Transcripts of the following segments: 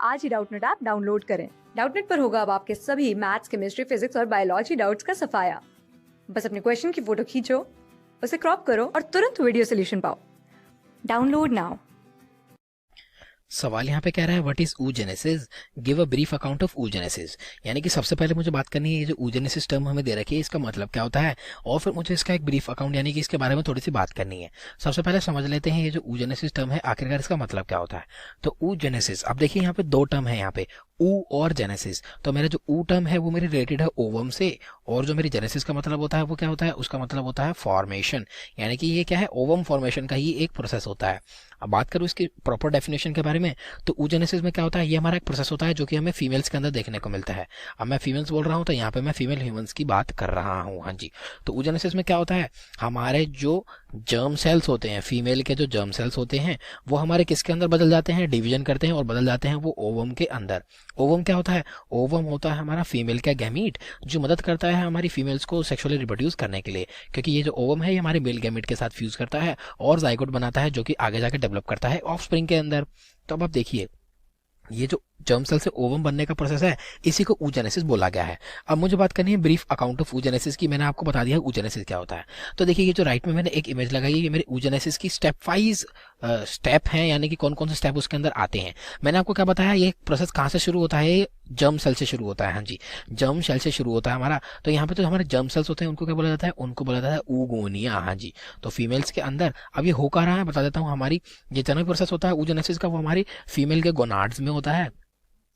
आज ही Doubtnut app download करें। Doubtnut पर होगा अब आपके सभी मैथ्स, केमिस्ट्री, फिजिक्स और बायोलॉजी डाउट्स का सफाया। बस अपने क्वेश्चन की फोटो खींचो, उसे क्रॉप करो और तुरंत वीडियो सोल्यूशन पाओ। Download now. सवाल यहाँ पे कह रहा है what is oogenesis, give a brief account of oogenesis। यानी कि सबसे पहले मुझे बात करनी है ये जो oogenesis टर्म हमें दे रखी है इसका मतलब क्या होता है, और फिर मुझे इसका एक ब्रीफ अकाउंट यानी कि इसके बारे में थोड़ी सी बात करनी है। सबसे पहले समझ लेते हैं ये जो oogenesis टर्म है आखिरकार इसका मतलब क्या होता है। तो oogenesis, अब देखिए यहाँ पे दो टर्म है यहाँ पे, ऊ और जेनेसिस। तो मेरा जो ऊ टर्म है वो मेरी रिलेटेड है ओवम से, और जो मेरी जेनेसिस का मतलब होता है वो क्या होता है, उसका मतलब होता है फॉर्मेशन। यानी कि ये क्या है, ओवम फॉर्मेशन का ही एक प्रोसेस होता है। अब बात करूँ इसकी प्रॉपर डेफिनेशन के बारे में, तो oogenesis में क्या होता है, ये हमारा एक प्रोसेस होता है जो कि हमें फीमेल्स के अंदर देखने को मिलता है। अब मैं फीमेल्स बोल रहा हूँ तो यहाँ पे मैं फीमेल ह्यूमंस की बात कर रहा हूँ। हाँ जी, तो oogenesis में क्या होता है, हमारे जो जर्म सेल्स होते हैं, फीमेल के जो जर्म सेल्स होते हैं वो हमारे किसके अंदर बदल जाते हैं, डिवीजन करते हैं और बदल जाते हैं वो ओवम के अंदर। ओवम क्या होता है, ओवम होता है हमारा फीमेल का गैमीट जो मदद करता है हमारी फीमेल्स को सेक्सुअली रिप्रोड्यूस करने के लिए, क्योंकि ये जो ओवम है ये हमारे मेल गैमीट के साथ फ्यूज करता है और जाइगोट बनाता है जो कि आगे जाके डेवलप करता है ऑफस्प्रिंग के अंदर। तो अब आप देखिए ये जो जर्म सेल से ओवम बनने का प्रोसेस है इसी को oogenesis बोला गया है। अब मुझे बात करनी है ब्रीफ अकाउंट ऑफ oogenesis की। मैंने आपको बता दिया oogenesis क्या होता है। तो देखिए ये जो राइट में मैंने एक इमेज लगाई है ये मेरे oogenesis की स्टेप वाइज स्टेप हैं, यानी कि कौन कौन से स्टेप उसके अंदर आते हैं। मैंने आपको क्या बताया, ये प्रोसेस कहाँ से शुरू होता है, जर्म सेल से शुरू होता है। हाँ जी, जर्म सेल से शुरू होता है हमारा। तो यहाँ पे तो हमारे जर्म सेल्स होते हैं उनको क्या बोला जाता है, उनको बोला जाता है oogonia। हाँ जी, तो फीमेल्स के अंदर अब ये हो क्या रहा है बता देता हूँ। हमारी ये जन्म प्रोसेस होता है oogenesis का वो हमारी फीमेल के गोनाड्स में होता है।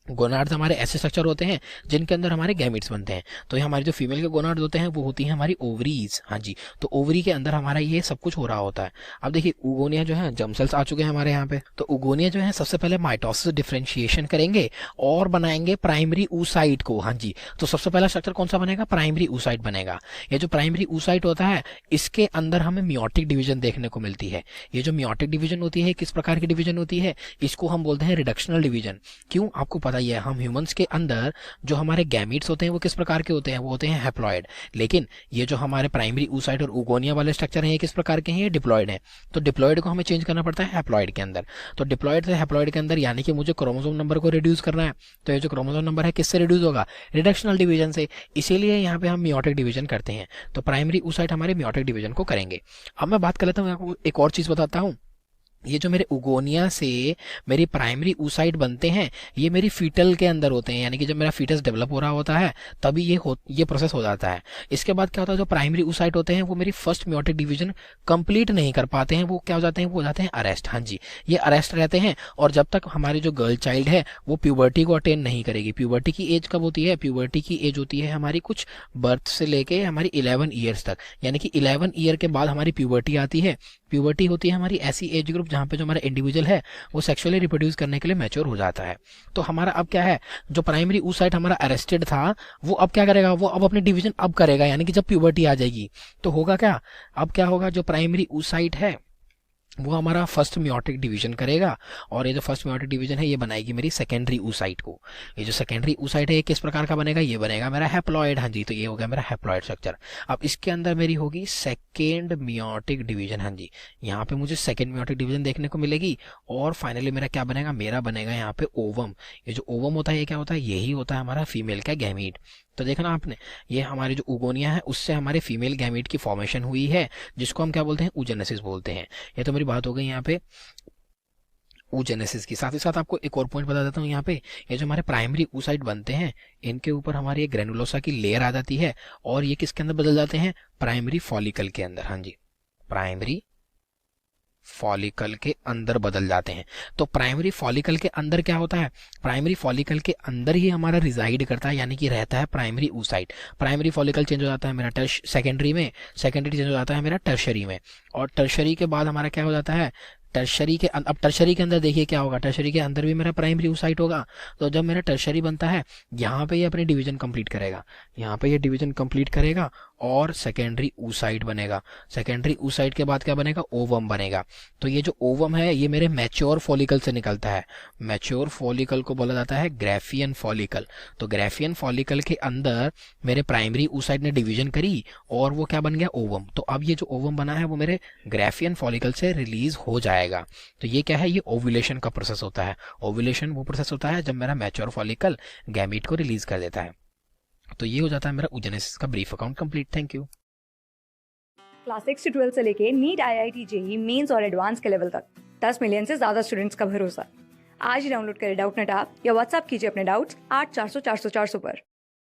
गोनाड्स हमारे ऐसे स्ट्रक्चर होते हैं जिनके अंदर हमारे गैमेट्स बनते हैं। तो ये हमारी जो फीमेल के गोनाड्स होते हैं वो होती हैं हमारी ओवरीज। हाँ जी, तो ओवरी के अंदर हमारा ये सब कुछ हो रहा होता है। अब देखिए oogonia जो है, जर्म सेल्स आ चुके हैं हमारे यहाँ पे। तो oogonia जो है सबसे पहले माइटोसिस डिफरेंशिएशन करेंगे और बनाएंगे प्राइमरी oocyte को। हाँ जी, तो सबसे पहला स्ट्रक्चर कौन सा बनेगा, प्राइमरी oocyte बनेगा। ये जो प्राइमरी oocyte होता है इसके अंदर हमें मियोटिक डिवीजन देखने को मिलती है। ये जो मियोटिक डिवीजन होती है किस प्रकार की डिवीजन होती है, इसको हम बोलते हैं रिडक्शनल डिवीजन। क्यों, आपको पता ही है हम ह्यूमंस के अंदर जो हमारे गैमीट्स होते हैं वो किस प्रकार के होते हैं, वो होते हैं हैप्लॉइड। लेकिन ये जो हमारे प्राइमरी oocyte और oogonia वाले स्ट्रक्चर हैं ये किस प्रकार के हैं, ये डिप्लॉइड हैं। तो डिप्लॉइड को हमें चेंज करना पड़ता है हैप्लॉइड के अंदर। तो डिप्लॉइड से हैप्लॉइड के अंदर यानी कि मुझे क्रोमोसोम नंबर को रिड्यूस करना है। तो ये जो क्रोमोसोम नंबर है किससे रिड्यूस होगा, रिडक्शनल डिवीजन से। इसीलिए यहाँ पे हम मियोटिक डिवीजन करते हैं। तो प्राइमरी oocyte हमारे मियोटिक डिवीजन को करेंगे। अब मैं बात कर लेता हूँ, एक और चीज बताता हूँ। ये जो मेरे oogonia से मेरी प्राइमरी oocyte बनते हैं ये मेरी फीटल के अंदर होते हैं, यानी कि जब मेरा फीटस डेवलप हो रहा होता है तभी ये प्रोसेस हो जाता है। इसके बाद क्या होता है, जो प्राइमरी oocyte होते हैं वो मेरी फर्स्ट मियोटिक डिवीजन कंप्लीट नहीं कर पाते हैं, वो क्या हो जाते हैं, वो हो जाते हैं अरेस्ट। हाँ जी, ये अरेस्ट रहते हैं और जब तक हमारी जो गर्ल चाइल्ड है वो प्यूबर्टी को अटेन नहीं करेगी। प्यूबर्टी की एज कब होती है, प्यूबर्टी की एज होती है हमारी कुछ बर्थ से लेके हमारी 11 ईयर्स तक, यानी कि 11 ईयर के बाद हमारी प्यूबर्टी आती है। प्यूबर्टी होती है हमारी ऐसी एज ग्रुप जहाँ पे जो हमारा इंडिविजुअल है वो सेक्सुअली रिप्रोड्यूस करने के लिए मैच्योर हो जाता है। तो हमारा अब क्या है, जो प्राइमरी oocyte हमारा अरेस्टेड था वो अब क्या करेगा, वो अब अपनी डिवीजन अब करेगा, यानी कि जब प्यूबर्टी आ जाएगी तो होगा क्या, अब क्या होगा, जो प्राइमरी oocyte है वो हमारा फर्स्ट मियोटिक डिवीजन करेगा और ये जो फर्स्ट मियोटिक डिवीजन है ये बनाएगी मेरी सेकेंडरी oocyte को। ये जो सेकेंडरी oocyte है ये किस प्रकार का बनेगा, ये बनेगा मेरा हैप्लॉइड। हाँ जी, तो ये हो गया मेरा हैप्लॉइड स्ट्रक्चर। अब इसके अंदर मेरी होगी सेकेंड मियोटिक डिवीजन। हाँ जी, यहाँ पे मुझे सेकेंड मियोटिक डिवीजन देखने को मिलेगी और फाइनली मेरा क्या बनेगा, मेरा बनेगा यहाँ पे ओवम। ये जो ओवम होता है ये क्या होता है, यही होता है हमारा फीमेल का गैमीट। तो देखना आपने, ये हमारी जो oogonia है उससे हमारे फीमेल गैमीट की फॉर्मेशन हुई है जिसको हम क्या बोलते हैं, oogenesis बोलते हैं। ये तो मेरी बात हो गई यहाँ पे oogenesis की। साथ ही साथ आपको एक और पॉइंट बता देता हूँ यहाँ पे, ये जो हमारे प्राइमरी oocyte बनते हैं इनके ऊपर हमारी एक ग्रेनुलोसा की लेयर आ जाती है और ये किसके अंदर बदल जाते हैं, प्राइमरी फॉलिकल के अंदर। हाँ जी, प्राइमरी फॉलिकल के अंदर बदल जाते हैं। तो प्राइमरी फॉलिकल के अंदर क्या होता है, प्राइमरी फॉलिकल के अंदर ही हमारा रिजाइड करता है, यानी कि रहता है primary oocyte। Primary follicle change हो जाता है मेरा सेकेंडरी में, सेकेंडरी चेंज हो जाता है मेरा टर्शरी में, और टर्शरी के बाद हमारा क्या हो जाता है, टर्शरी के अब टर्शरी के अंदर देखिए क्या होगा, टर्शरी के अंदर भी मेरा प्राइमरी oocyte होगा। तो जब मेरा टर्शरी बनता है यहाँ पे ये अपनी डिवीजन कंप्लीट करेगा, यहाँ पे ये डिवीजन कंप्लीट करेगा और सेकेंडरी oocyte बनेगा। सेकेंडरी oocyte के बाद क्या बनेगा, ओवम बनेगा। तो ये जो ओवम है ये मेरे मैच्योर फॉलिकल से निकलता है। मैच्योर फॉलिकल को बोला जाता है ग्राफियन फॉलिकल। तो ग्राफियन फॉलिकल के अंदर मेरे प्राइमरी oocyte ने डिवीजन करी और वो क्या बन गया, ओवम। तो अब ये जो ओवम बना है वो मेरे ग्राफियन फॉलिकल से रिलीज हो जाएगा। तो ये क्या है, ये ओव्यूलेशन का प्रोसेस होता है। ओव्यूलेशन वो प्रोसेस होता है जब मेरा मैच्योर फॉलिकल गैमीट को रिलीज कर देता है। तो ये हो जाता है मेरा oogenesis का brief account complete. Thank you. Class 6 से 12 से लेके नीट, IIT, जेई मेंस और एडवांस के लेवल तक 10 मिलियन से ज्यादा स्टूडेंट्स का भरोसा। आज ही डाउनलोड करें डाउटनेट ऐप या व्हाट्सएप कीजिए अपने डाउट्स 8400 400 400 पर।